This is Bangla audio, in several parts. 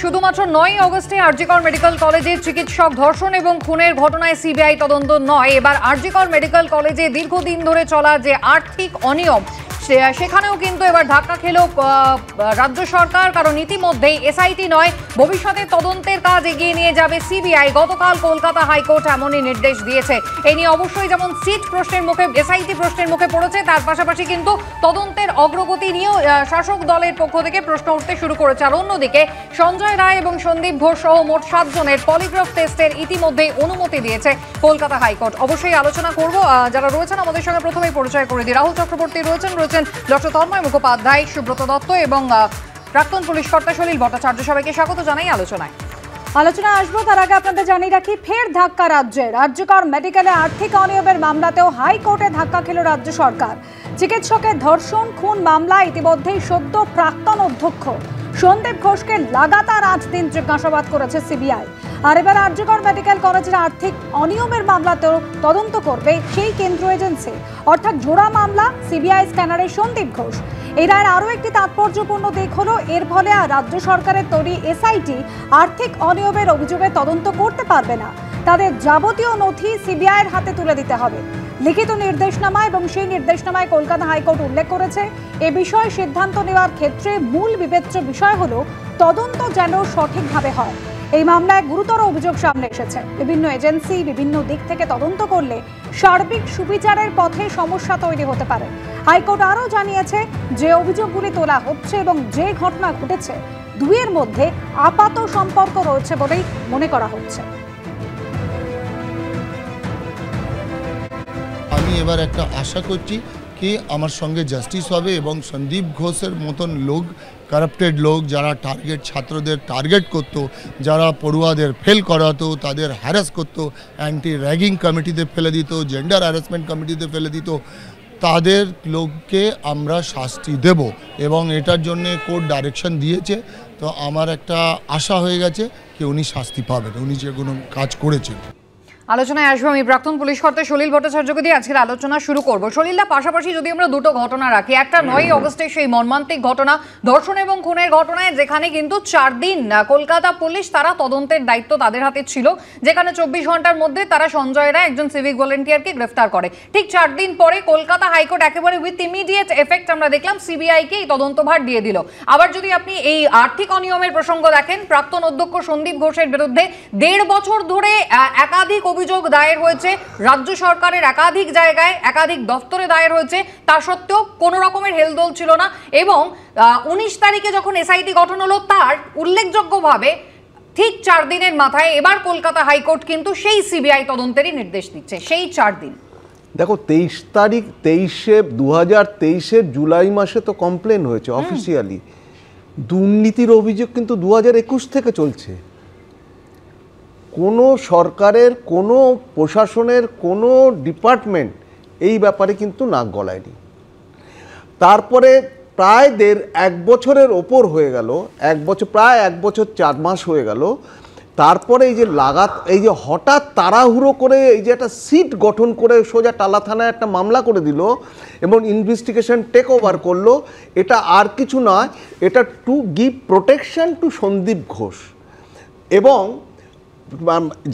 শুধুমাত্র 9 অগস্টে আরজিকর মেডিকেল কলেজের চিকিৎসক ধর্ষণ এবং খুনের ঘটনায় সিবিআই তদন্ত নয়, এবার আরজিকর মেডিকেল কলেজে দীর্ঘদিন ধরে চলা যে আর্থিক অনিয়ম সেখানেও কিন্তু এবার ধাক্কা খেল রাজ্য সরকার। কারণ ইতিমধ্যেই এসআইটি নয়, ভবিষ্যতে তদন্তের কাজ এগিয়ে নিয়ে যাবে সিবিআই। গতকাল কলকাতা হাইকোর্ট এমনই নির্দেশ দিয়েছে। এই নিয়ে অবশ্যই যেমন সিট প্রশ্নের মুখে, এসআইটি প্রশ্নের মুখে পড়েছে, তার পাশাপাশি কিন্তু তদন্তের অগ্রগতি নিয়েও শাসক দলের পক্ষ থেকে প্রশ্ন উঠতে শুরু করেছে। আর অন্যদিকে সঞ্জয় রায় এবং সন্দীপ ঘোষ সহ মোট 7 জনের পলিগ্রাফ টেস্টের ইতিমধ্যেই অনুমতি দিয়েছে কলকাতা হাইকোর্ট। অবশ্যই আলোচনা করব, যারা রয়েছেন আমাদের সঙ্গে প্রথমেই পরিচয় করে দিই। রাহুল চক্রবর্তী রয়েছেন ডক্টর তন্ময় মুখোপাধ্যায়, সুব্রত দত্ত এবং প্রাক্তন পুলিশ কর্তা সলিল ভট্টাচার্য। সবাইকে স্বাগত জানাই আলোচনায় আসবো। তার আগে আপনাদের জানিয়ে রাখি, ফের ধাক্কা রাজ্যের। আরজিকর মেডিকেলে আর্থিক অনিয়মের মামলাতেও হাইকোর্টে ধাক্কা খেল রাজ্য সরকার। চিকিৎসকের ধর্ষণ খুন মামলা ইতিমধ্যেই সদ্য প্রাক্তন অধ্যক্ষ সন্দীপ ঘোষকে লাগাতার 8 দিন জিজ্ঞাসাবাদ করেছে সিবিআই। আর এবার আরজিকর মেডিকেল কলেজের আর্থিক অনিয়মের মামলাতেও তদন্ত করবে সেই কেন্দ্রীয় এজেন্সি, অর্থাৎ জোড়া মামলা সিবিআই স্ক্যানারের সন্দীপ ঘোষ। এই রায়ের আরও একটি তাৎপর্যপূর্ণ দিক হলো, এর ফলে রাজ্য সরকারের তৈরি এসআইটি আর্থিক অনিয়মের অভিযোগে তদন্ত করতে পারবে না। তাদের যাবতীয় নথি সিবিআইয়ের হাতে তুলে দিতে হবে। লিখিত নির্দেশনামা এবং সেই নির্দেশনামায় কলকাতা হাইকোর্ট উল্লেখ করেছে, এ বিষয়ে সিদ্ধান্ত নেওয়ার ক্ষেত্রে মূল বিবেচ্য বিষয় হলো তদন্ত যেন সঠিকভাবে হয়। এই মামলায় গুরুতর অভিযোগ সামনে এসেছে। বিভিন্ন এজেন্সি বিভিন্ন দিক থেকে তদন্ত করলে সার্বিক সুবিচারের পথে সমস্যা তৈরি হতে পারে। হাইকোর্ট আরও জানিয়েছে, যে অভিযোগগুলি তোলা হচ্ছে এবং যে ঘটনা ঘটেছে, দুইয়ের মধ্যে আপাত সম্পর্ক রয়েছে বলেই মনে করা হচ্ছে। আমি এবার একটা আশা করছি কি আমার সঙ্গে জাস্টিস হবে এবং সন্দীপ ঘোষের মতন লোক, কারাপ্টেড লোক, যারা ছাত্রদের টার্গেট করত, যারা পড়ুয়াদের ফেল করাতো, তাদের হ্যারাস করত, অ্যান্টি র্যাগিং কমিটিতে ফেলে দিত, জেন্ডার হ্যারাসমেন্ট কমিটিতে ফেলে দিত, তাদের লোককে আমরা শাস্তি দেব এবং এটার জন্য কোর্ট ডাইরেকশন দিয়েছে। তো আমার একটা আশা হয়ে গেছে কি উনি শাস্তি পাবেন, উনি যে কোনো কাজ করেছেন। আলোচনায় আসবো আমি প্রাক্তন পুলিশ কর্তা সলিল ভট্টাচার্যকে দিয়ে আজকের আলোচনা শুরু করবো। সলিলদা, পাশাপাশি যদি আমরা দুটো ঘটনা রাখি, একটা 9 অগস্টের সেই মর্মান্তিক ঘটনা, ধর্ষণ এবং খুনের ঘটনায়, যেখানে কিন্তু 4 দিন কলকাতা পুলিশ তারা তদন্তের দায়িত্ব তাদের হাতে ছিল, যেখানে 24 ঘন্টার মধ্যে তারা সঞ্জয় রায় একজন সিভিক ভলেন্টিয়ারকে গ্রেফতার করে। ঠিক 4 দিন পরে কলকাতা হাইকোর্ট একেবারে উইথ ইমিডিয়েট এফেক্ট আমরা দেখলাম সিবিআইকে এই তদন্তভার দিয়ে দিল। আবার যদি আপনি এই আর্থিক অনিয়মের প্রসঙ্গ দেখেন, প্রাক্তন অধ্যক্ষ সন্দীপ ঘোষের বিরুদ্ধে 1.5 বছর ধরে একাধিক অভিযোগ দায়ের হয়েছে, রাজ্য সরকারের একাধিক জায়গায় একাধিক দপ্তরে দায়ের হয়েছে, তা সত্ত্বেও কোনো রকমের হেলদোল ছিল না। এবং 19 তারিখে যখন এসআইটি গঠন হলো, তার উল্লেখযোগ্যভাবে ঠিক 4 দিনের মাথায় এবার কলকাতা হাইকোর্ট কিন্তু সেই সিবিআই তদন্তেরই নির্দেশ দিচ্ছে। সেই 4 দিন দেখো, 23 তারিখ 2023-এর জুলাই মাসে তো কমপ্লেন হয়েছে অফিসিয়ালি। দুর্নীতির অভিযোগ কিন্তু 2021 থেকে চলছে। কোনো সরকারের, কোনো প্রশাসনের, কোনো ডিপার্টমেন্ট এই ব্যাপারে কিন্তু নাক গলায়নি। তারপরে প্রায় 1 বছরের ওপর হয়ে গেল, প্রায় 1 বছর 4 মাস হয়ে গেল। তারপরে এই যে হঠাৎ তাড়াহুড়ো করে এই যে একটা সিট গঠন করে সোজা টালা থানায় একটা মামলা করে দিল এবং ইনভেস্টিগেশন টেক ওভার করলো, এটা আর কিছু নয়, এটা to give protection to Sandip Ghosh, এবং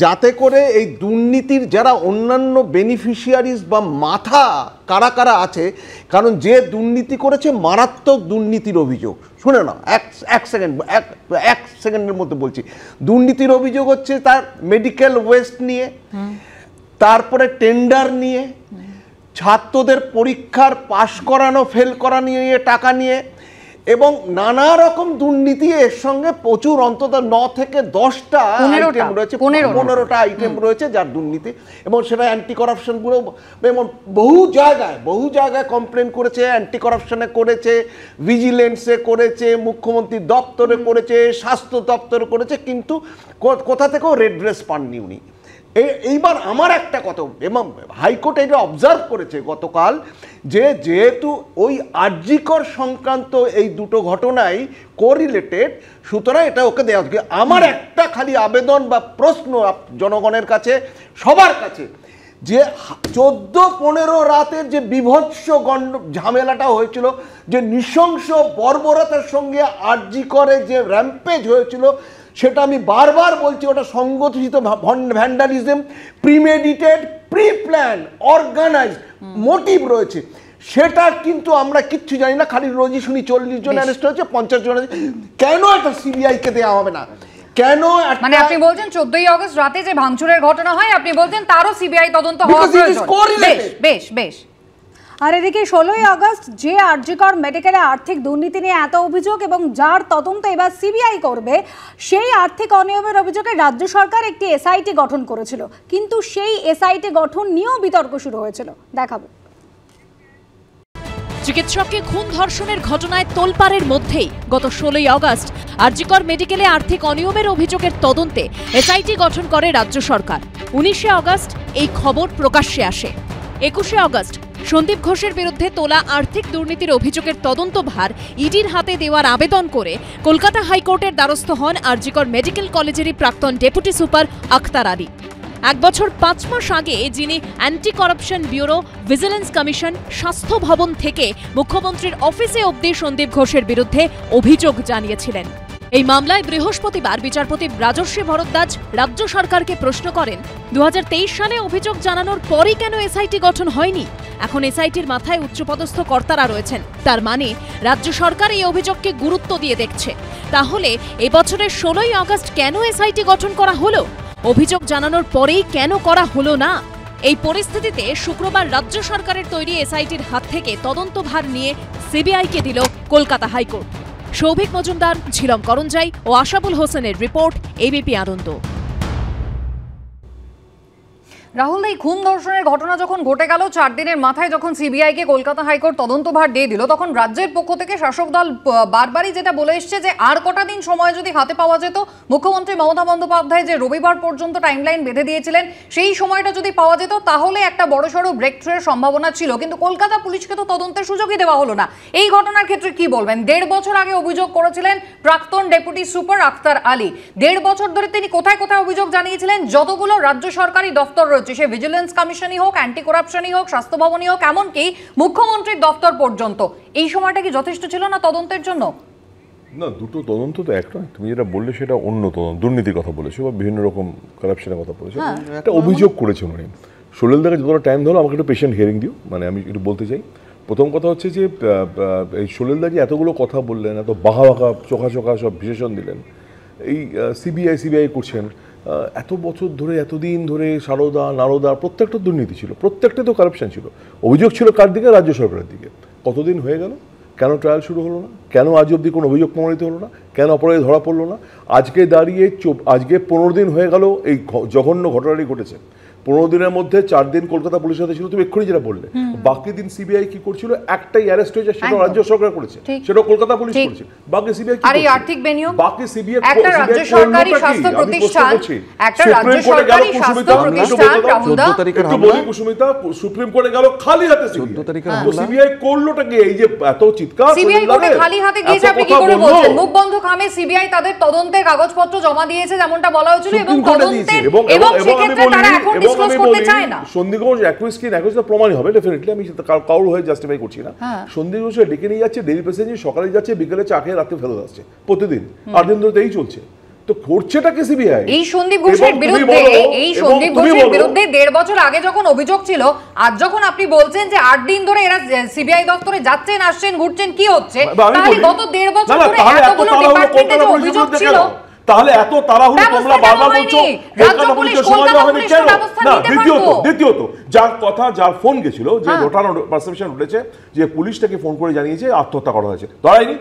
যাতে করে এই দুর্নীতির যারা অন্যান্য বেনিফিশিয়ারিজ বা মাথা কারা কারা আছে, কারণ যে দুর্নীতি করেছে মারাত্মক দুর্নীতির অভিযোগ। শুনে না, এক সেকেন্ডের মধ্যে বলছি। দুর্নীতির অভিযোগ হচ্ছে তার মেডিকেল ওয়েস্ট নিয়ে, তারপরে টেন্ডার নিয়ে, ছাত্রদের পরীক্ষার পাশ করানো ফেল করা নিয়ে টাকা নিয়ে, এবং নানা রকম দুর্নীতি। এর সঙ্গে প্রচুর, অন্তত 9 থেকে 10টা আইটেম রয়েছে, 15টা আইটেম রয়েছে যার দুর্নীতি, এবং সেটা অ্যান্টি করাপশন ব্যুরো এবং বহু জায়গায় কমপ্লেন করেছে, অ্যান্টি করাপশনে করেছে, ভিজিলেন্সে করেছে, মুখ্যমন্ত্রী দপ্তরে করেছে, স্বাস্থ্য দপ্তরে করেছে, কিন্তু কোথা থেকেও রেড্রেস পাননি উনি। এইবার আমার একটা কথা, এবং হাইকোর্ট এটা অবজার্ভ করেছে গতকাল, যে যেহেতু ওই আরজিকর সংক্রান্ত এই দুটো ঘটনাই কোরিলেটেড, সুতরাং এটা ওকে দেওয়া উচিত। আমার একটা খালি আবেদন বা প্রশ্ন জনগণের কাছে, সবার কাছে, যে 14-15 রাতের যে বিভৎস ঝামেলাটা হয়েছিল, যে নৃশংস বর্বরতার সঙ্গে আরজি করে যে র্যাম্পেজ হয়েছিল, সেটা আমি বারবার বলছি, ওটা সংগঠিত vandalism, premeditated, pre plan, organised motive রয়েছে। সেটা কিন্তু আমরা কিচ্ছু জানি না, খালি রোজই শুনি 40 জন অ্যারেস্ট হয়েছে, 50 জন। কেন একটা সিবিআইকে দেওয়া হবে না? কেন? মানে আপনি বলছেন 14ই আগস্ট রাতে যে ভাঙচুরের ঘটনা হয়, আপনি বলছেন তারও সিবিআই তদন্ত হওয়া প্রয়োজন। বেশ বেশ। আর এদিকে 16ই আগস্ট যে আরজিকর মেডিকেলে আর্থিক দুর্নীতি নিয়ে এত অভিযোগ এবং যার তদন্ত এবার সিবিআই করবে, সেই আর্থিক অনিয়মের অভিযোগে রাজ্য সরকার একটি এসআইটি গঠন করেছিল, কিন্তু সেই এসআইটি গঠন নিয়েও বিতর্ক শুরু হয়েছিল। দেখাবো। চিকিৎসককে খুন ধর্ষণের ঘটনায় তোলপাড়ের মধ্যেই গত 16ই আগস্ট আরজিকর মেডিকেলে আর্থিক অনিয়মের অভিযোগের তদন্তে এসআইটি গঠন করে রাজ্য সরকার। 19শে আগস্ট এই খবর প্রকাশ্যে আসে। 21শে আগস্ট সন্দীপ ঘোষের বিরুদ্ধে তোলা আর্থিক দুর্নীতির অভিযোগের তদন্তভার ইডির হাতে দেওয়ার আবেদন করে কলকাতা হাইকোর্টের দ্বারস্থ হন আরজিকর মেডিকেল কলেজেরই প্রাক্তন ডেপুটি সুপার আখতার আলী। 1 বছর 5 মাস আগে যিনি anti corruption bureau, vigilance commission, স্বাস্থ্য ভবন থেকে মুখ্যমন্ত্রীর অফিসে অবধি সন্দীপ ঘোষের বিরুদ্ধে অভিযোগ জানিয়েছিলেন। এই মামলায় বৃহস্পতিবার বিচারপতি রাজর্ষি ভরদ্বাজ রাজ্য সরকারকে প্রশ্ন করেন, 2023 সালে অভিযোগ জানানোর পরই কেন এসআইটি গঠন হয়নি? এখন এসআইটির মাথায় উচ্চপদস্থ কর্তারা রয়েছেন, তার মানে রাজ্য সরকার এই অভিযোগকে গুরুত্ব দিয়ে দেখছে। তাহলে এবছরের 16ই আগস্ট কেন এসআইটি গঠন করা হলো? অভিযোগ জানানোর পরেই কেন করা হলো না? এই পরিস্থিতিতে শুক্রবার রাজ্য সরকারের তৈরি এসআইটির হাত থেকে তদন্তভার নিয়ে সিবিআইকে দিল কলকাতা হাইকোর্ট। সৌভিক মজুমদার, ঝিলম করঞ্জাই ও আশাবুল হোসেনের রিপোর্ট, এবিপি আনন্দ। রাহুল, এই খুন ধর্ষণের ঘটনা যখন ঘটে গেল, 4 দিনের মাথায় যখন সিবিআইকে কলকাতা হাইকোর্ট তদন্তভার দিয়ে দিল, তখন রাজ্যের পক্ষ থেকে শাসক দল বারবারই যেটা বলে এসছে যে আর কটা দিন সময় যদি হাতে পাওয়া যেত, মুখ্যমন্ত্রী মমতা বন্দ্যোপাধ্যায় যে রবিবার পর্যন্ত টাইমলাইন বেঁধে দিয়েছিলেন, সেই সময়টা যদি পাওয়া যেত তাহলে একটা বড়সড় ব্রেক থ্রুয়ের সম্ভাবনা ছিল। কিন্তু কলকাতা পুলিশকে তো তদন্তের সুযোগই দেওয়া হলো না। এই ঘটনার ক্ষেত্রে কি বলবেন? 1.5 বছর আগে অভিযোগ করেছিলেন প্রাক্তন ডেপুটি সুপার আখতার আলী। 1.5 বছর ধরে তিনি কোথায় কোথায় অভিযোগ জানিয়েছিলেন? যতগুলো রাজ্য সরকারি দপ্তর রয়েছে, সে ভিজিলেন্স কমিশনই হোক, অ্যান্টি করাপশনই হোক, স্বাস্থ্য ভবনই হোক, এমনকি মুখ্যমন্ত্রীর দপ্তর পর্যন্ত, এই সময়টা কি যথেষ্ট ছিল না তদন্তের জন্য? না, দুটো তদন্ত তো এক নয়। তুমি যেটা বললে সেটা অন্য তদন্ত, দুর্নীতির কথা বলেছো বা বিভিন্ন রকম কারাপশনের কথা বলেছো। একটা অভিযোগ করেছে মানে সলিলদাকে যতটা টাইম ধরো, আমাকে একটু পেশেন্ট হিয়ারিং দিও। মানে আমি একটু বলতে চাই, প্রথম কথা হচ্ছে যে এই সলিলদা যে এতগুলো কথা বললেন, এত বাঁকা বাঁকা চোখা চোখা সব বিশেষণ দিলেন, এই সিবিআই করছেন, এত বছর ধরে, এতদিন ধরে সারদা নারদা প্রত্যেকটা দুর্নীতি ছিল, প্রত্যেকটা তো কারাপশন ছিল। অভিযোগ ছিল কার দিকে? রাজ্য সরকারের দিকে। কতদিন হয়ে গেল? কেন ট্রায়াল শুরু হলো না? কেন আজ অবধি কোনো অভিযোগ প্রমাণিত হলো না? কেন অপরাধী ধরা পড়লো না? আজকে দাঁড়িয়ে আজকে 15 দিন হয়ে গেল এই জঘন্য ঘটনাটি ঘটেছে। 15 দিনের মধ্যে 4 দিন কলকাতা পুলিশের সাথে ছিল, তুমি এক্ষুনি যেটা বললে। বাকি দিন সিবিআই কি করছিল? একটাই অ্যারেস্ট হয়েছে, সেটা রাজ্য সরকার করেছে, সেটা কলকাতা পুলিশ করেছে। বাকি সিবিআই আর এই আর্থিক বেনিয়ম, বাকি সিবিআই একটা রাজ্য সরকারি স্বাস্থ্য প্রতিষ্ঠান, একটা রাজ্য সরকারি স্বাস্থ্য প্রতিষ্ঠান, রাহুলদা একটু বলি কুসুমিতা, সুপ্রিম কোর্টে গেল খালি হাতে। 14 তারিখে সিবিআই করলোটা কি? এই যে এত চিৎকার, সিবিআই কোর্টে খালি হাতে গিয়েছে, আপনি কি করে বলছেন? মুখ বন্ধ খামে সিবিআই তাদের তদন্তের কাগজপত্র জমা দিয়েছে, যেমনটা বলা হয়েছিল, এবং তদন্তে এবং সেক্ষেত্রে তারা এখন ডিসক্লোজ করতে চায় না। সন্দীপ ঘোষ একুশ প্রমাণই হবে ডেফিনেটলি, আমি কারোর হয়ে জাস্টিফাই করছি না। সন্দীপ ঘোষ ডেকে নিয়ে যাচ্ছে, ডেলি প্যাসেঞ্জার সকালে যাচ্ছে, বিকেলে চা খেয়ে রাতে ফেরত আসছে, প্রতিদিন 8 দিন ধরে এই চলছে। তো করছেটা কি সিবিআই? এই সন্দীপ ঘোষের বিরুদ্ধে 1.5 বছর আগে যখন অভিযোগ ছিল, আজ যখন আপনি বলছেন যে 8 দিন ধরে এরা সিবিআই দপ্তরে যাচ্ছেন, আসছেন, ঘুরছেন, কি হচ্ছে? তাহলে গত 1.5 বছর ধরে এতগুলো ডিপার্টমেন্টে যে অভিযোগ ছিল, তাহলে এত তাড়াহুড়ো তোমরা বারবার বলছো কলকাতা পুলিশের সময় দেওয়া হয়নি কেন? না, দ্বিতীয়ত যার ফোন গেছিল, যে রোটানো পারসেপশন উঠেছে যে পুলিশটাকে ফোন করে জানিয়েছে আত্মহত্যা করা হয়েছে, ধরাইনি,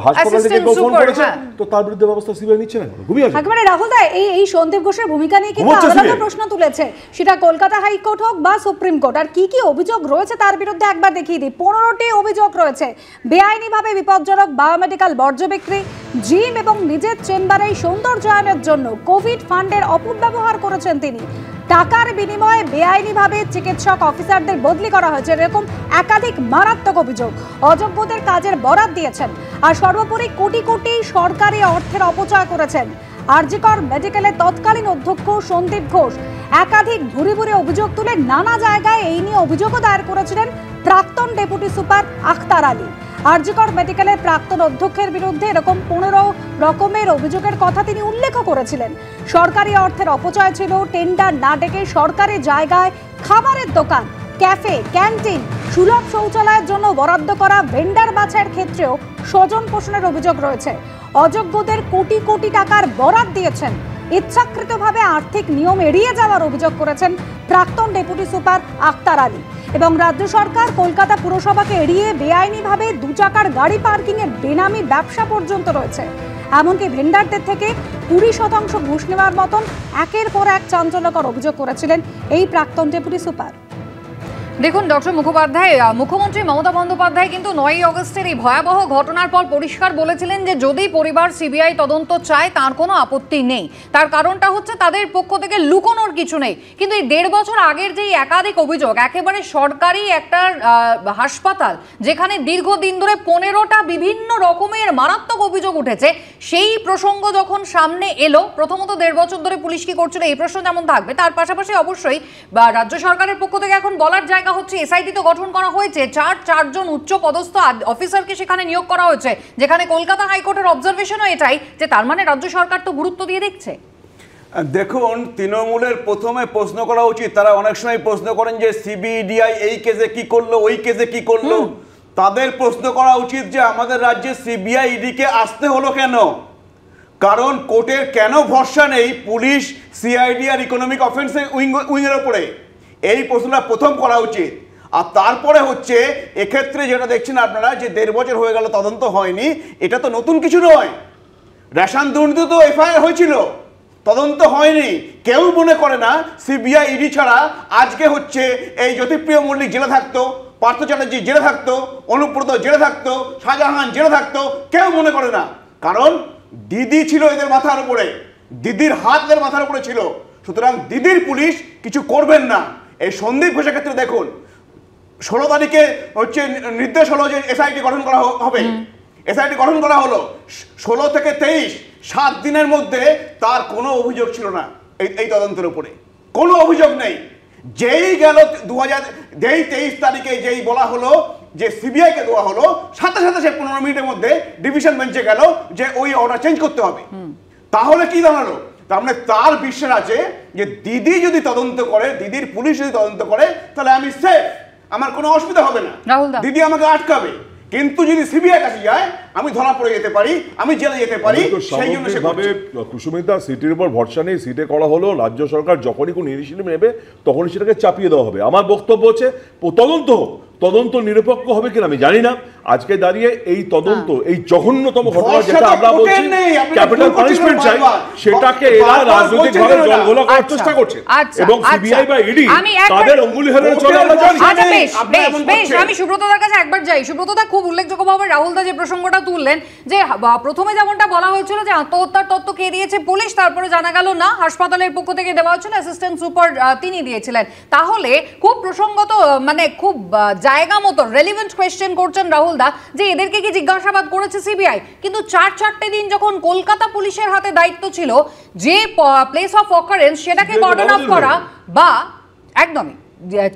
হাসপাতাল থেকে ফোন করেছে, তো তার বিরুদ্ধে ব্যবস্থা সিবিআই নিচ্ছে না। ঘুমিয়ে আছে একেবারে। রাহুল দা, এই সন্দীপ ঘোষের ভূমিকা নিয়ে কিন্তু আলাদা প্রশ্ন তুলেছে, সেটা কলকাতা হাইকোর্ট হোক বা সুপ্রিম কোর্ট। আর কি কি অভিযোগ রয়েছে তার বিরুদ্ধে একবার দেখিয়ে দিই। 15টি অভিযোগ রয়েছে। বেআইনিভাবে বিপজ্জনক বায়োমেডিক্যাল বর্জ্য বিক্রি, জিম এবং নিজের চেম্বারে সৌন্দর্যায়নের জন্য কোভিড ফান্ডের অপব্যবহার করেছেন তিনি, টাকার বিনিময়ে বেআইনিভাবে চিকিৎসক অফিসারদের বদলি করা হয়েছে, এরকম একাধিক মারাত্মক অভিযোগ। অযোগ্যদের কাজের বরাত দিয়েছেন, আর সর্বোপরি কোটি কোটি সরকারি অর্থের অপচয় করেছেন। আরজিকর মেডিকেলের তৎকালীন অধ্যক্ষ সন্দীপ ঘোষ একাধিক ভুরি ভুরি অভিযোগ তুলে নানা জায়গায় এই নিয়ে অভিযোগও দায়ের করেছিলেন প্রাক্তন ডেপুটি সুপার আখতার আলী। আরজিকর মেডিকেলের প্রাক্তন অধ্যক্ষের বিরুদ্ধে এরকম 15 রকমের অভিযোগের কথা তিনি উল্লেখ করেছিলেন। সরকারি অর্থের অপচয় ছিল, টেন্ডার না ডেকে সরকারি জায়গায় খাবারের দোকান, ক্যাফে, ক্যান্টিন, সুলভ শৌচালয়ের জন্য বরাদ্দ করা ভেন্ডার বাছাইয়ের ক্ষেত্রেও স্বজন পোষণের অভিযোগ রয়েছে। অযোগ্যদের কোটি কোটি টাকার বরাদ দিয়েছেন। ইচ্ছাকৃতভাবে আর্থিক নিয়ম এড়িয়ে যাওয়ার অভিযোগ করেছেন প্রাক্তন ডেপুটি সুপার আখতার আলী। এবং রাজ্য সরকার কলকাতা পুরসভাকে এড়িয়ে বেআইনিভাবে 2 চাকার গাড়ি পার্কিংয়ের বেনামি ব্যবসা পর্যন্ত রয়েছে। এমনকি ভেন্ডারদের থেকে 20% ঘুষ নেওয়ার মতন একের পর এক চাঞ্চল্যকর অভিযোগ করেছিলেন এই প্রাক্তন ডেপুটি সুপার। দেখুন ডক্টর মুখোপাধ্যায়, মুখ্যমন্ত্রী মমতা বন্দ্যোপাধ্যায় কিন্তু 9ই অগস্টের এই ভয়াবহ ঘটনার পর পরিষ্কার বলেছিলেন যে যদি পরিবার সিবিআই তদন্ত চায় তার কোনো আপত্তি নেই। তার কারণটা হচ্ছে তাদের পক্ষ থেকে লুকোনোর কিছু নেই। কিন্তু এই 1.5 বছর আগের যে একাধিক অভিযোগ, একেবারে সরকারি একটা হাসপাতাল যেখানে দীর্ঘদিন ধরে 15টা বিভিন্ন রকমের মারাত্মক অভিযোগ উঠেছে, সেই প্রসঙ্গ যখন সামনে এলো, প্রথমত 1.5 বছর ধরে পুলিশ কি করছিল এই প্রশ্ন যেমন থাকবে, তার পাশাপাশি অবশ্যই রাজ্য সরকারের পক্ষ থেকে এখন বলার জায়গা হচ্ছে এসআইটি তো গঠন করা হয়েছে, 4জন উচ্চ পদস্থ অফিসারকে সেখানে নিয়োগ করা হয়েছে, যেখানে কলকাতা হাইকোর্টের অবজারভেশনও এটাই যে তার মানে রাজ্য সরকার তো গুরুত্ব দিয়ে দেখছে। দেখুন, তৃণমূলের প্রথমে প্রশ্ন করা উচিত, তারা অনেক সময় প্রশ্ন করেন যে সিবিডিআই এই কেসে কি করলো, ওই কেসে কি করলো। তাদের প্রশ্ন করা উচিত যে আমাদের রাজ্যে সিবিআই ইডিকে আসতে হলো কেন, কারণ কোর্টের কেন ভরসা নেই পুলিশ, সিআইডি আর ইকোনমিক অফেন্সের উইংয়ের ওপরে, এই প্রশ্নটা প্রথম করা উচিত। আর তারপরে হচ্ছে এক্ষেত্রে যেটা দেখছেন আপনারা যে 1.5 বছর হয়ে গেল তদন্ত হয়নি, এটা তো নতুন কিছু নয়। রেশন দুর্নীতি তো এফআইআর হয়েছিল, তদন্ত হয়নি। কেউ মনে করে না সিবিআই ইডি ছাড়া আজকে হচ্ছে এই জ্যোতিপ্রিয় মল্লিক জেলে থাকতো, পার্থ চ্যাটার্জি জেলে থাকতো, অনুব্রত জেলে থাকতো, শাহজাহান জেলে থাকতো, কেউ মনে করে না। কারণ দিদি ছিল এদের মাথার উপরে, দিদির হাত এদের মাথার উপরে ছিল। সুতরাং দিদির পুলিশ কিছু করবেন না। এই সন্দীপ ঘোষের ক্ষেত্রে দেখুন, 16 তারিখে হচ্ছে নির্দেশ হলো যে এসআইটি গঠন করা হবে, এসআইটি গঠন করা হলো। 16 থেকে 23 7 দিনের মধ্যে তার কোনো অভিযোগ ছিল না এই তদন্তের উপরে, কোনো অভিযোগ নেই। যেই গেল 23 তারিখে যেই বলা হলো যে সিবিআইকে দেওয়া হলো, সাথে সাথে সে 15 মিনিটের মধ্যে ডিভিশন বেঞ্চে গেল যে ওই অর্ডার চেঞ্জ করতে হবে। তাহলে কি দাঁড়ালো? তার মানে তার বিশ্বাস আছে যে দিদি যদি তদন্ত করে, দিদির পুলিশ যদি তদন্ত করে, তাহলে আমি সেফ, আমার কোনো অসুবিধা হবে না, দিদি আমাকে আটকাবে। কিন্তু যদি সিবিআই কাছে যায় আমি ধরা পড়ে যেতে পারি, আমি জেলে যেতে পারি। সেই জন্য কুসুমিতা সিটির উপর ভরসা নেই, সিটে করা হলো, রাজ্য সরকার যখনই কোনো ইনিশিয়েটিভ নেবে তখনই সেটাকে চাপিয়ে দেওয়া হবে। আমার বক্তব্য হচ্ছে তদন্ত হোক, তদন্ত নিরপেক্ষ হবে কিনা আমি জানি না। আজকে দাঁড়িয়ে এই তদন্ত, এই জঘন্যতম ঘটনা যেটা আমরা বলছি ক্যাপিটাল পানিশমেন্ট চাই, সেটাকে এরা রাজনৈতিকভাবে জলঘোলা করার চেষ্টা করছে এবং সিবিআই বা ইডি তাদের অঙ্গুলি হেলনে চলে আমরা জানি। বেশ, আমি সুব্রতদার কাছে একবার যাই। সুব্রতদা, খুব উল্লেখযোগ্যভাবে রাহুলদা যে প্রসঙ্গটা তুললেন যে প্রথমে যেমনটা বলা হয়েছিল যে আত্মহত্যার তথ্য কে দিয়েছে পুলিশ, তারপরে জানা গেল না, হাসপাতালের পক্ষ থেকে দেওয়া হয়েছিল, অ্যাসিস্ট্যান্ট সুপার তিনি দিয়েছিলেন। তাহলে খুব প্রসঙ্গত মানে খুব জায়গা মতো রেলিভেন্ট কোয়েশ্চেন করছেন রাহুলদা যে এদেরকে কি জিজ্ঞাসাবাদ করেছে সিবিআই? কিন্তু 4 দিন যখন কলকাতা পুলিশের হাতে দায়িত্ব ছিল যে প্লেস অফ অকারেন্স সেটাকে কর্ডন অফ করা, বা একদমই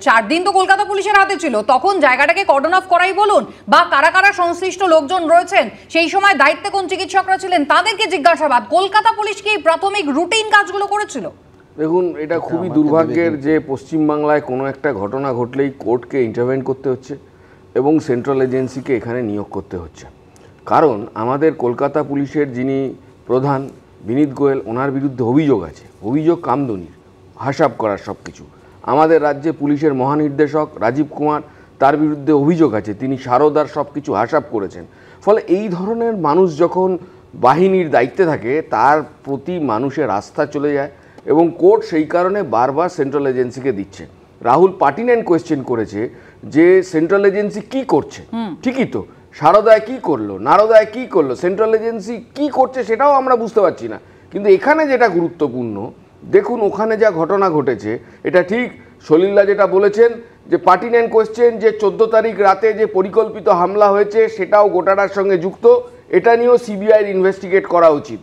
4 দিন তো কলকাতা পুলিশের হাতে ছিল, তখন জায়গাটাকে কর্ডন অফ করাই বলুন, বা কারা কারা সংশ্লিষ্ট লোকজন রয়েছেন, সেই সময় দায়িত্বে কোন চিকিৎসকরা ছিলেন, তাদেরকে জিজ্ঞাসাবাদ। কলকাতা পুলিশ কি প্রাথমিক রুটিন কাজগুলো করেছিল? দেখুন, এটা খুবই দুর্ভাগ্যের যে পশ্চিমবাংলায় কোনো একটা ঘটনা ঘটলেই কোর্টকে ইন্টারভেন করতে হচ্ছে এবং সেন্ট্রাল এজেন্সিকে এখানে নিয়োগ করতে হচ্ছে। কারণ আমাদের কলকাতা পুলিশের যিনি প্রধান বিনীত গোয়েল, ওনার বিরুদ্ধে অভিযোগ আছে, অভিযোগ কামদুনির, হাসাব করার সব কিছু। আমাদের রাজ্যে পুলিশের মহানির্দেশক রাজীব কুমার, তার বিরুদ্ধে অভিযোগ আছে তিনি সারদার সব কিছু হাসাব করেছেন। ফলে এই ধরনের মানুষ যখন বাহিনীর দায়িত্বে থাকে তার প্রতি মানুষের আস্থা চলে যায় এবং কোর্ট সেই কারণে বারবার সেন্ট্রাল এজেন্সিকে দিচ্ছে। রাহুল পার্টিনেন্ট কোয়েশ্চেন করেছে যে সেন্ট্রাল এজেন্সি কি করছে, ঠিকই তো, সারদায় কি করলো, নারদায় কি করলো, সেন্ট্রাল এজেন্সি কি করছে সেটাও আমরা বুঝতে পারছি না। কিন্তু এখানে যেটা গুরুত্বপূর্ণ, দেখুন ওখানে যা ঘটনা ঘটেছে, এটা ঠিক সলিলদা যেটা বলেছেন যে পার্টিনেন্ট কোয়েশ্চেন, যে 14 তারিখ রাতে যে পরিকল্পিত হামলা হয়েছে সেটাও গোটাটার সঙ্গে যুক্ত, এটা নিয়েও সিবিআইয়ের ইনভেস্টিগেট করা উচিত।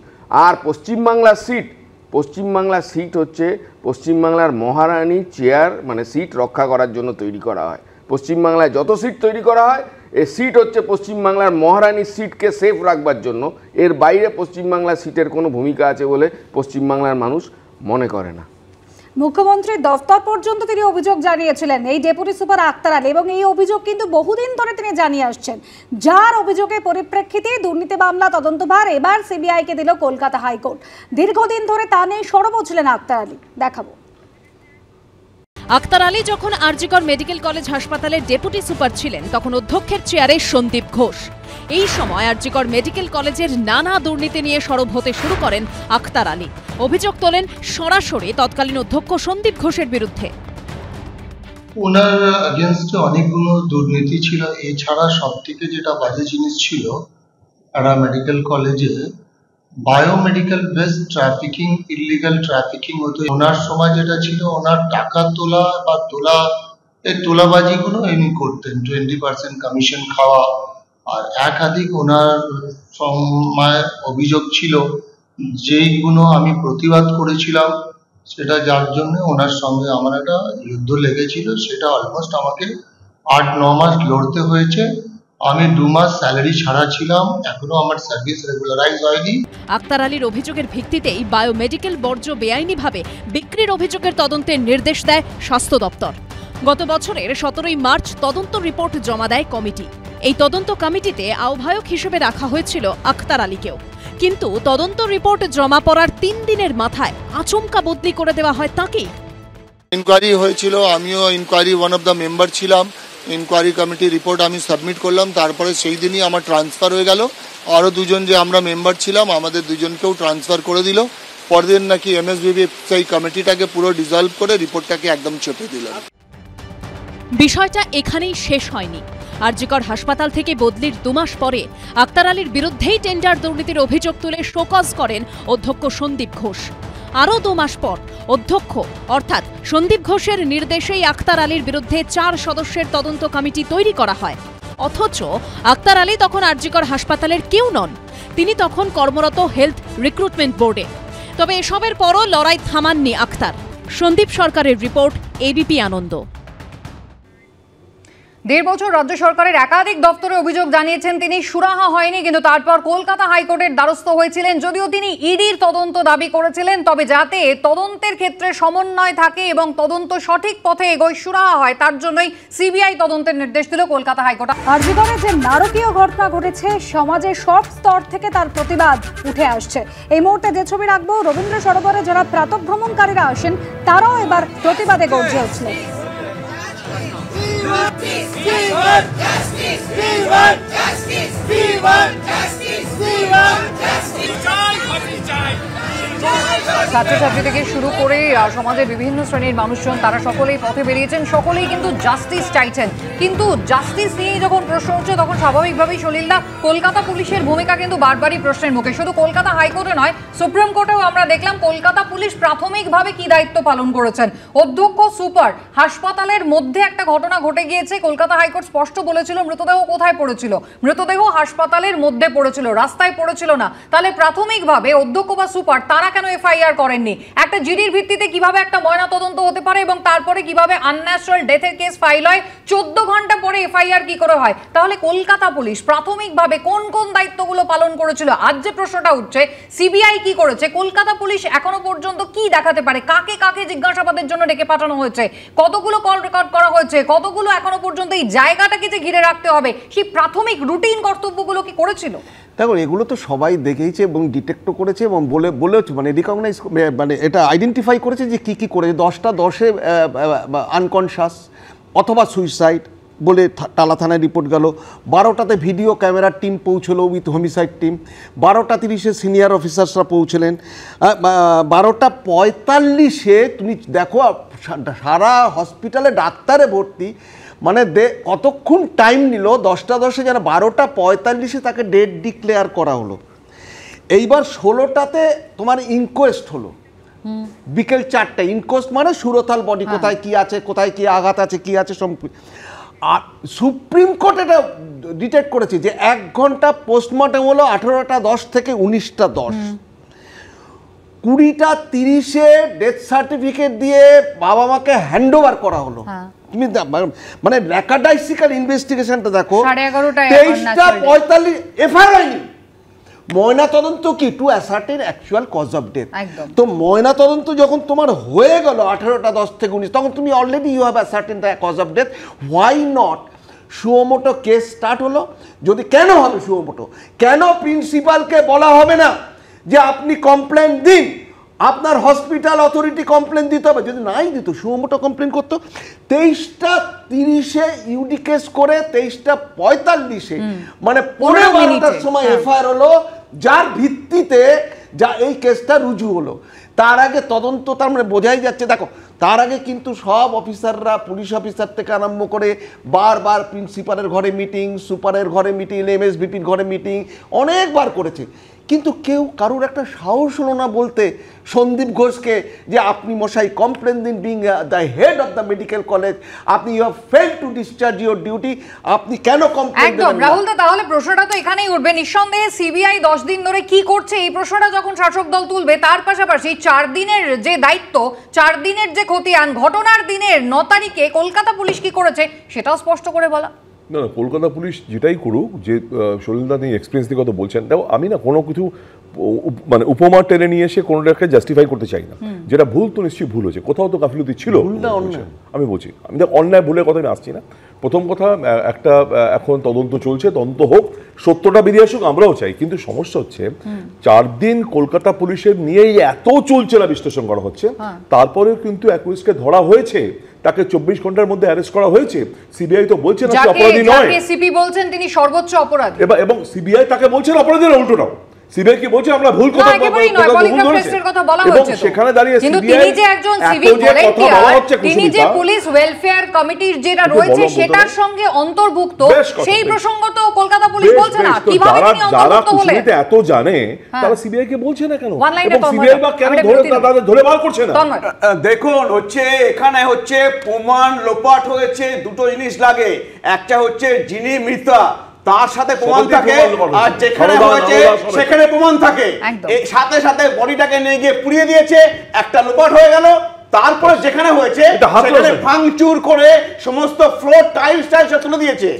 আর পশ্চিমবাংলার সিট পশ্চিমবাংলার সিট হচ্ছে পশ্চিমবাংলার মহারানী চেয়ার, মানে সিট রক্ষা করার জন্য তৈরি করা হয়। পশ্চিমবাংলায় যত সিট তৈরি করা হয়, এই সিট হচ্ছে পশ্চিমবাংলার মহারানীর সিটকে সেফ রাখবার জন্য। এর বাইরে পশ্চিমবাংলার সিটের কোনো ভূমিকা আছে বলে পশ্চিমবাংলার মানুষ মনে করে না। মুখ্যমন্ত্রীর দফতর পর্যন্ত তিনি অভিযোগ জানিয়েছিলেন এই ডেপুটি সুপার আক্তার আলী, এবং এই অভিযোগ কিন্তু বহুদিন ধরে তিনি জানিয়ে আসছেন, যার অভিযোগের পরিপ্রেক্ষিতে দুর্নীতি মামলা তদন্তভার এবার সিবিআইকে দিল কলকাতা হাইকোর্ট। দীর্ঘদিন ধরে তা নিয়ে সরব ছিলেন আক্তার আলী। দেখাবো। আক্তার আলী যখন আরজিকর মেডিকেল কলেজ হাসপাতালের ডেপুটি সুপার ছিলেন, তখন অধ্যক্ষের চেয়ারে সন্দীপ ঘোষ। এই সময় আরজিকর মেডিকেল কলেজের নানা দুর্নীতি নিয়ে সরব হতে শুরু করেন আক্তার আলী। অভিযোগ তোলেন সরাসরি তৎকালীন অধ্যক্ষ সন্দীপ ঘোষের বিরুদ্ধে। ওনার এগেনস্টে অনেকগুলো দুর্নীতি ছিল। এছাড়া সব থেকে যেটা বাজে জিনিস ছিল, একটা মেডিকেল কলেজে biomedical based trafficking, illegal trafficking হতো। ওনার সময় যেটা ছিল, ওনার টাকা তোলা বা এই তোলাবাজিগুলো এমনি করতেন, 20% কমিশন খাওয়া। আর একাধিক ওনার সময় অভিযোগ ছিল, যেইগুলো আমি প্রতিবাদ করেছিলাম, সেটা যার জন্য ওনার সঙ্গে আমার একটা যুদ্ধ লেগেছিল। সেটা অলমোস্ট আমাকে 8-9 মাস লড়তে হয়েছে। আমি 2 মাস স্যালারি ছাড়া ছিলাম, এখনো আমার সার্ভিস রেগুলারাইজ হয়নি। আক্তার আলীর অভিযোগের ভিত্তিতেই বায়োমেডিক্যাল বর্জ্য বেআইনিভাবে বিক্রির অভিযোগের তদন্তের নির্দেশ দেয় স্বাস্থ্য দপ্তর। গত বছরের 17ই মার্চ তদন্ত রিপোর্ট জমা দেয় কমিটি। এই তদন্ত কমিটিতে আহ্বায়ক হিসেবে রাখা হয়েছিল আক্তার আলীকেও, কিন্তু তদন্ত রিপোর্ট জমা পড়ার 3 দিনের মাথায় আচমকা বদলি করে দেওয়া হয় তাকেই। ইনকোয়ারি হয়েছিল, আমিও inquiry one of the member ছিলাম। ইনকোয়ারি কমিটি রিপোর্ট আমি সাবমিট করলাম, তারপরে সেই দিনই আমার ট্রান্সফার হয়ে গেল। আরও 2 জন যে আমরা মেম্বার ছিলাম, আমাদের 2 জনকেও ট্রান্সফার করে দিল। পরদিন নাকি এমএসবিবি সেই কমিটিটাকে পুরো ডিসলভ করে রিপোর্টটাকে একদম চেপে দিল। বিষয়টা এখানেই শেষ হয়নি। আরজিকর হাসপাতাল থেকে বদলির 2 মাস পরে আক্তার আলীর বিরুদ্ধেই টেন্ডার দুর্নীতির অভিযোগ তুলে শোকজ করেন অধ্যক্ষ সন্দীপ ঘোষ। আরও 2 মাস পর অধ্যক্ষ অর্থাৎ সন্দীপ ঘোষের নির্দেশেই আক্তার আলীর বিরুদ্ধে 4 সদস্যের তদন্ত কমিটি তৈরি করা হয়। অথচ আক্তার আলী তখন আরজিকর হাসপাতালের কেউ নন, তিনি তখন কর্মরত হেলথ রিক্রুটমেন্ট বোর্ডে। তবে এসবের পরও লড়াই থামাননি আক্তার। সন্দীপ সরকারের রিপোর্ট, এবিপি আনন্দ। 1.5 বছর রাজ্য সরকারের একাধিক দপ্তরে অভিযোগ জানিয়েছেন তিনি, সুরাহা হয়নি। কিন্তু তারপর কলকাতা হাইকোর্টের দ্বারস্থ হয়েছিলেন। যদিও তিনি ইডির তদন্ত দাবি করেছিলেন, তবে যাতে তদন্তের ক্ষেত্রে সমন্বয় থাকে এবং তদন্ত সঠিক পথে এগোয়, সুরাহা হয়, তার জন্যই সিবিআই তদন্তের নির্দেশ দিল কলকাতা হাইকোর্ট। আরজিকরে যে নারকীয় ঘটনা ঘটেছে, সমাজের সব স্তর থেকে তার প্রতিবাদ উঠে আসছে। এই মুহূর্তে যে ছবি রাখবো, রবীন্দ্র সরোবরে যারা প্রাতঃভ্রমণকারীরা আসেন, তারাও এবার প্রতিবাদে গর্জে উঠলেন। ছাত্রছাত্রী থেকে শুরু করে সমাজের বিভিন্ন শ্রেণীর মানুষজন, তারা সকলেই পথে বেরিয়েছেন, সকলেই কিন্তু জাস্টিস চাইছেন। কিন্তু জাস্টিস নিয়ে যখন প্রশ্ন উঠছে, তখন স্বাভাবিকভাবেই সলিলদা কলকাতা পুলিশের ভূমিকা কিন্তু বারবারই প্রশ্নের মুখে। শুধু কলকাতা হাইকোর্টে নয়, সুপ্রিম কোর্টেও আমরা দেখলাম কলকাতা পুলিশ প্রাথমিকভাবে কি দায়িত্ব পালন করেছেন। অধ্যক্ষ সুপার হাসপাতালের মধ্যে একটা ঘটনা ঘটে গিয়েছে, কলকাতা হাইকোর্ট স্পষ্ট বলেছিল মৃতদেহ কোথায় পড়েছিল, মৃতদেহ হাসপাতালের মধ্যে পড়েছিল, রাস্তায় পড়েছিল না। তাহলে প্রাথমিকভাবে অধ্যক্ষ বা সুপার তারা কেন এফআইআর করেননি? একটা জিডির ভিত্তিতে কিভাবে একটা ময়না তদন্ত হতে পারে এবং তারপরে কিভাবে আনন্যাচারাল ডেথের কেস ফাইল হয়, 14 ঘন্টা পরে এফআইআর কি করে হয়? তাহলে কলকাতা পুলিশ প্রাথমিকভাবে কোন কোন দায়িত্বগুলো পালন করেছিল? আজ যে প্রশ্নটা উঠছে, সিবিআই কি করেছে, কলকাতা পুলিশ এখনো পর্যন্ত কি দেখাতে পারে, কাকে কাকে জিজ্ঞাসাবাদের জন্য ডেকে পাঠানো হয়েছে, কতগুলো কল রেকর্ড করা হয়েছে, কতগুলো এখনো পর্যন্ত এই জায়গাটাকে যে ঘিরে রাখতে হবে, সেই প্রাথমিক রুটিন কর্তব্যগুলো কি করেছিল? দেখো, এগুলো তো সবাই দেখেইছে এবং ডিটেক্টও করেছে এবং বলেছে, মানে রিকগনাইজ, মানে এটা আইডেন্টিফাই করেছে যে কী কী করেছে। 10টা 10-এ আনকনশাস অথবা সুইসাইড বলে টালা থানায় রিপোর্ট গেল। 12টাতে ভিডিও ক্যামেরার টিম পৌঁছলো উইথ হোমিসাইড টিম। 12:30-এ সিনিয়র অফিসার্সরা পৌঁছলেন। 12:45-এ তুমি দেখো সারা হসপিটালে ডাক্তারে ভর্তি, মানে কতক্ষণ টাইম নিল। 10টা 10-এ যারা 12:45-এ তাকে ডেট ডিক্লেয়ার করা হলো। এইবার 16টাতে তোমার ইনকোয়েস্ট হলো, বিকেল 4টায়। ইনকোয়েস্ট মানে সুরতাল বডি, কোথায় কি আছে, কোথায় কি আঘাত আছে, কি আছে সব। আর সুপ্রিম কোর্ট এটা ডিটেক্ট করেছে যে 1 ঘন্টা পোস্টমর্টম হলো 18টা 10 থেকে 19টা 10। 20টা 30-এ ডেথ সার্টিফিকেট দিয়ে বাবা মাকে হ্যান্ড ওভার করা হলো। তুমি মানে রেকর্ডাইসিক্যাল ইনভেস্টিগেশনটা দেখো, 23টা 45 এফআইআর হয়নি। ময়না তদন্ত কি to ascertain actual cause of death. তো ময়না তদন্ত যখন তোমার হয়ে গেল 18টা 10 থেকে 19, তখন তুমি already you have ascertain the cause of death. Why not suo motu case start হলো? যদি কেন হবে সুমোটো, কেন প্রিন্সিপালকে বলা হবে না যে আপনি কমপ্লেন দিন, আপনার হসপিটাল অথরিটি কমপ্লেন দিতে হবে? যদি নাই দিত, সুমোটো কমপ্লেন করতো। 23টা 30-এ ইউডি কেস করে 23টা 45-এ মানে 15-12টার সময় এফআইআর হলো, যার ভিত্তিতে যা এই কেসটা রুজু হলো। তার আগে তদন্ত, তার মানে বোঝাই যাচ্ছে, দেখো তার আগে কিন্তু সব অফিসাররা, পুলিশ অফিসার থেকে আরম্ভ করে বারবার প্রিন্সিপালের ঘরে মিটিং, সুপারের ঘরে মিটিং, এমএসভিপির ঘরে মিটিং অনেকবার করেছে, কিন্তু কেউ কারোর একটা সাহস হলো না বলতে সন্দীপ ঘোষকে যে আপনি মশাই কমপ্লেন দিন, being the head of the medical college, আপনি you have fail to discharge your duty, আপনি কেন কমপ্লেন? একদম রাহুল দা, তাহলে প্রশ্নটা তো এখানেই উঠবে নিঃসন্দেহে, সিবিআই 10 দিন ধরে কি করছে এই প্রশ্নটা যখন শাসক দল তুলবে, তার পাশাপাশি 4 দিনের যে দায়িত্ব, 4 দিনের যে খতিয়ান, ঘটনার দিনের 9 তারিখে কলকাতা পুলিশ কি করেছে সেটাও স্পষ্ট করে বলা। না না, কলকাতা পুলিশ যেটাই করুক, যে সলিলদা তিনি এক্সপিরিয়েন্স দিয়ে কথা বলছেন, দেখো আমি না কোনো কিছু মানে উপমা টেনে নিয়ে এসে কোনোটাকে জাস্টিফাই করতে চাই না। যেটা ভুল তো নিশ্চয়ই ভুল হয়েছে, কোথাও তো গাফিলতি ছিল। আমি বলছি, আমি দেখ অন্যায় ভুলের কথা আমি আসছি না। প্রথম কথা, একটা এখন তদন্ত চলছে, তদন্ত হোক, সত্যটা বেরিয়ে আসুক, আমরাও চাই। কিন্তু সমস্যা হচ্ছে 4 দিন কলকাতা পুলিশের নিয়েই এত চলছে না, বিশ্লেষণ করা হচ্ছে, তারপরেও কিন্তু অ্যাকুইজকে ধরা হয়েছে, তাকে 24 ঘন্টার মধ্যে অ্যারেস্ট করা হয়েছে। সিবিআই তো বলছে না সে অপরাধী নয়, যাকে সিপি বলছেন তিনি সর্বোচ্চ অপরাধী, এবং সিবিআই তাকে বলছে না অপরাধী না, উল্টোটাও সিবিআই কি বলছে আমরা ভুল কথা এবং সেখানে দাঁড়িয়ে কিন্তু তিনি যে একজন সিভিল ভলান্টিয়ার, তিনি যে পুলিশ ওয়েলফেয়ার কমিটির যেটা রয়েছে সেটার সঙ্গে অন্তর্ভুক্ত, সেই প্রসঙ্গ তো কলকাতা পুলিশ বলছে না। কিভাবে তিনি অন্তর্ভুক্ত হলেন? এত জানে তারা সিবিআই কে বলছে না কেন, এবং সিবিআই বা কেন ধরে বার করছে না? দেখুন, হচ্ছে এখানে হচ্ছে প্রমাণ লোপাট হয়েছে, দুটো জিনিস লাগে। একটা হচ্ছে যিনি মৃতা তার সাথে প্রমাণ থাকে, আর যেখানে হয়েছে সেখানে প্রমাণ থাকে, সাথে সাথে বডিটাকে নিয়ে গিয়ে পুড়িয়ে দিয়েছে, একটা লোপাট হয়ে গেল। তারপরে যেখানে হয়েছে সেখানে ভাঙচুর করে সমস্ত ফ্লোর টাইলস তুলে দিয়েছে।